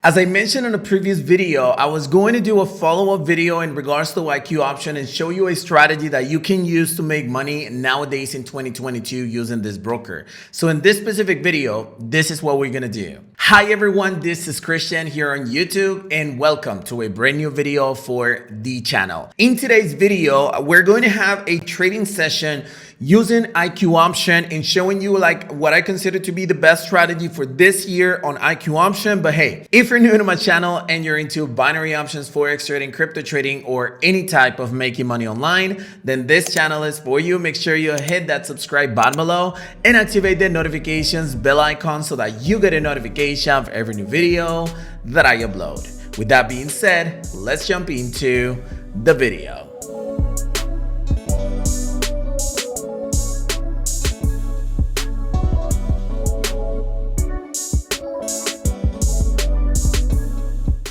As I mentioned in a previous video, I was going to do a follow-up video in regards to IQ option and show you a strategy that you can use to make money nowadays in 2022 using this broker. So in this specific video, this is what we're going to do. Hi everyone, this is Christian here on YouTube and welcome to a brand new video for the channel. In today's video, we're going to have a trading session using IQ option and showing you like what I consider to be the best strategy for this year on IQ option. But hey, if you're new to my channel and you're into binary options, forex trading, crypto trading, or any type of making money online, then this channel is for you. Make sure you hit that subscribe button below and activate the notifications bell icon so that you get a notification for every new video that I upload. With that being said, let's jump into the video.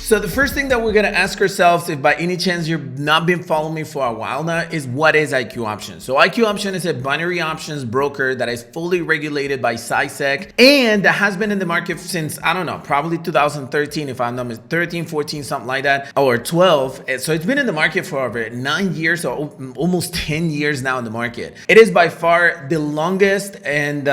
So the first thing that we're going to ask ourselves, if by any chance you've not been following me for a while now, is what is IQ option? So IQ option is a binary options broker that is fully regulated by SISEC and that has been in the market since, I don't know, probably 2013, if I'm not mistaken, 13, 14, something like that, or 12. So it's been in the market for over 9 years or almost 10 years now in the market. It is by far the longest and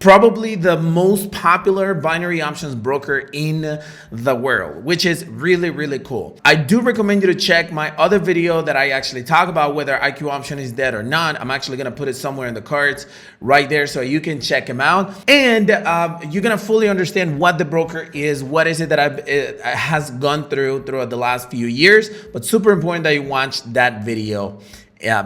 probably the most popular binary options broker in the world, which is really cool. I do recommend you to check my other video that I actually talk about whether IQ option is dead or not. I'm actually going to put it somewhere in the cards right there so you can check him out, and you're going to fully understand what the broker is, what is it that has gone throughout the last few years. But super important that you watch that video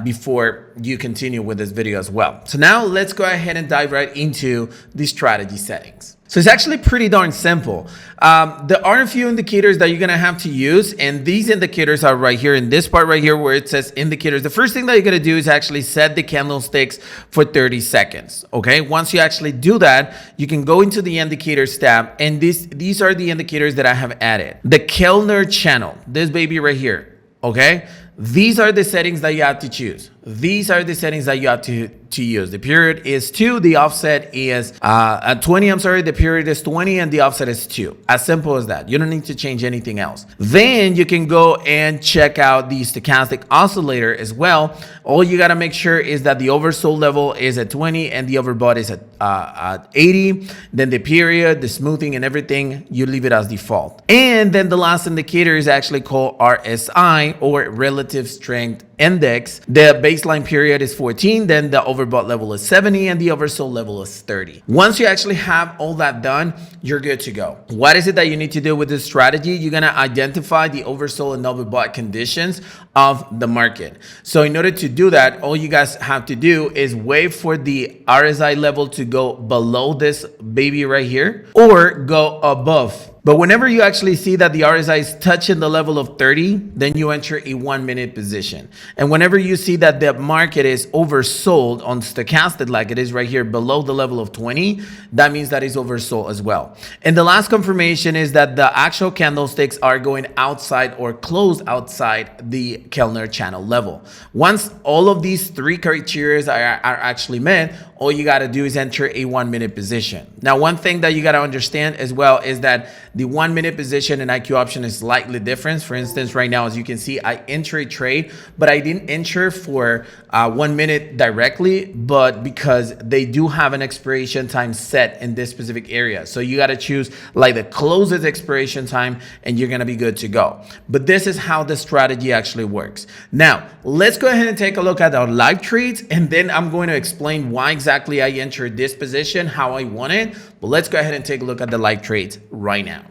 before you continue with this video as well. So now let's go ahead and dive right into the strategy settings. So it's actually pretty darn simple. There are a few indicators that you're going to have to use, and these indicators are right here in this part right here where it says indicators. The first thing that you're going to do is actually set the candlesticks for 30 seconds. Okay, once you actually do that, you can go into the indicators tab, and these are the indicators that I have added. The Kellner channel, this baby right here. Okay, these are the settings that you have to choose. These are the settings that you have to use. The period is 2, the offset is 20, I'm sorry, the period is 20 and the offset is 2. As simple as that. You don't need to change anything else. Then you can go and check out the stochastic oscillator as well. All you got to make sure is that the oversold level is at 20 and the overbought is at 80. Then the period, the smoothing and everything, you leave it as default. And then the last indicator is actually called RSI, or relative strength index. The baseline period is 14, then the overbought level is 70 and the oversold level is 30. Once you actually have all that done, you're good to go. What is it that you need to do with this strategy? You're going to identify the oversold and overbought conditions of the market. So in order to do that, all you guys have to do is wait for the RSI level to go below this baby right here or go above. But whenever you actually see that the RSI is touching the level of 30, then you enter a 1-minute position. And whenever you see that the market is oversold on stochastic, like it is right here below the level of 20, that means that it's oversold as well. And the last confirmation is that the actual candlesticks are going outside or close outside the Kellner channel level. Once all of these 3 criteria are actually met, all you got to do is enter a 1-minute position. Now, one thing that you got to understand as well is that the 1-minute position in IQ option is slightly different. For instance, right now, as you can see, I enter a trade, but I didn't enter for 1 minute directly, but because they do have an expiration time set in this specific area. So you got to choose like the closest expiration time and you're going to be good to go. But this is how the strategy actually works. Now, let's go ahead and take a look at our live trades, and then I'm going to explain why exactly I entered this position, how I want it. But let's go ahead and take a look at the live trades right now.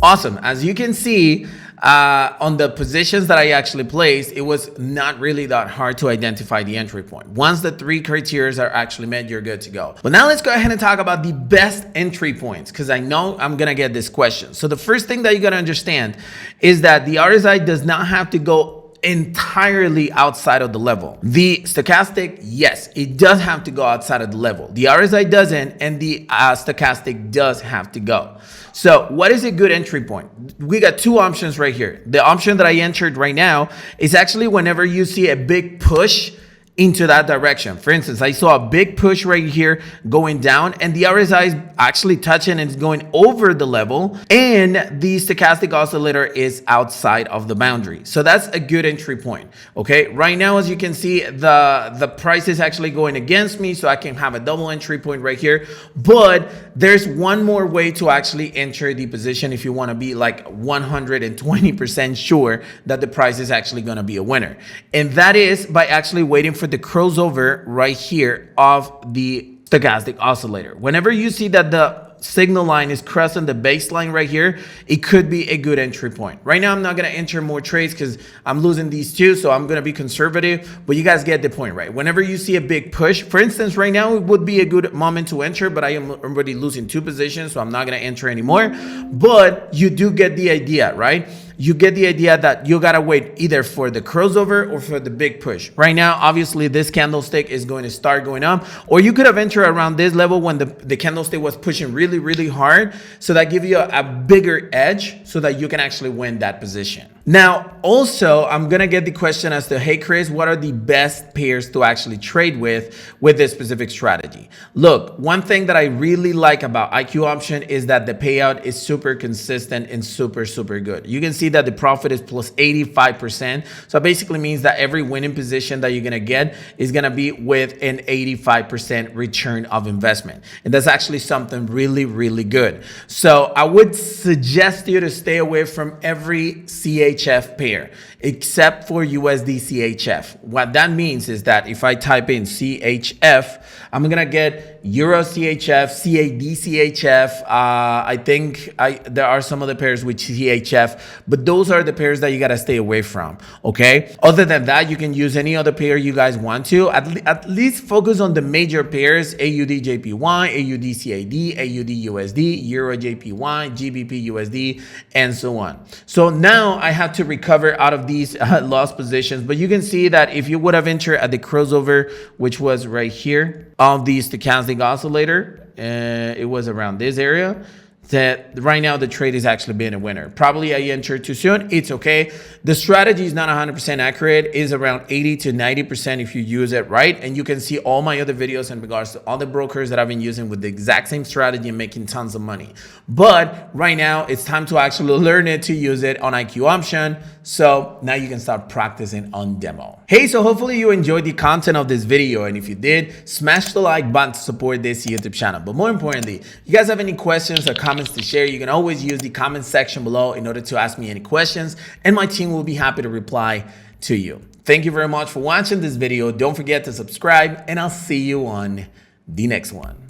Awesome. As you can see, on the positions that I actually placed, it was not really that hard to identify the entry point. Once the 3 criteria are actually met, you're good to go. But now let's go ahead and talk about the best entry points, because I know I'm going to get this question. So the first thing that you got to understand is that the RSI does not have to go entirely outside of the level. The stochastic, yes, it does have to go outside of the level. The RSI doesn't, and the stochastic does have to go. So what is a good entry point? We got 2 options right here. The option that I entered right now is actually whenever you see a big push into that direction. For instance, I saw a big push right here going down, and the RSI is actually touching and it's going over the level, and the stochastic oscillator is outside of the boundary. So that's a good entry point. Okay, right now, as you can see, the price is actually going against me, so I can have a double entry point right here. But there's one more way to actually enter the position if you want to be like 120% sure that the price is actually going to be a winner, and that is by actually waiting for the crossover right here of the stochastic oscillator. Whenever you see that the signal line is crossing the baseline right here, it could be a good entry point. Right now, I'm not going to enter more trades because I'm losing these 2, so I'm going to be conservative, but you guys get the point, right? Whenever you see a big push, for instance, right now, it would be a good moment to enter, but I am already losing 2 positions, so I'm not going to enter anymore. But you do get the idea, right? You get the idea that you gotta wait either for the crossover or for the big push. Right now, obviously, this candlestick is going to start going up, or you could have entered around this level when the candlestick was pushing really, really hard. So that gives you a bigger edge so that you can actually win that position. Now, also, I'm going to get the question as to, hey, Chris, what are the best pairs to actually trade with this specific strategy? Look, one thing that I really like about IQ option is that the payout is super consistent and super, super good. You can see that the profit is plus 85%. So it basically means that every winning position that you're going to get is going to be with an 85% return of investment. And that's actually something really, really good. So I would suggest you to stay away from every CHF pair except for USD CHF. What that means is that if I type in CHF, I'm going to get Euro CHF, CAD CHF. I think there are some other pairs with CHF, but those are the pairs that you got to stay away from. Okay. Other than that, you can use any other pair you guys want to. At least focus on the major pairs: AUD JPY, AUD CAD, AUD USD, Euro JPY, GBP USD, and so on. So now I have to recover out of these lost positions, but you can see that if you would have entered at the crossover, which was right here of the stochastic oscillator, it was around this area, that right now the trade is actually being a winner. Probably I entered too soon. It's okay. The strategy is not 100% accurate. It is around 80 to 90% if you use it right. And you can see all my other videos in regards to all the brokers that I've been using with the exact same strategy and making tons of money. But right now it's time to actually learn it, to use it on IQ option. So now you can start practicing on demo. Hey, so hopefully you enjoyed the content of this video. And if you did, smash the like button to support this YouTube channel. But more importantly, if you guys have any questions or comments to share, you can always use the comment section below in order to ask me any questions, and my team will be happy to reply to you. Thank you very much for watching this video. Don't forget to subscribe, and I'll see you on the next one.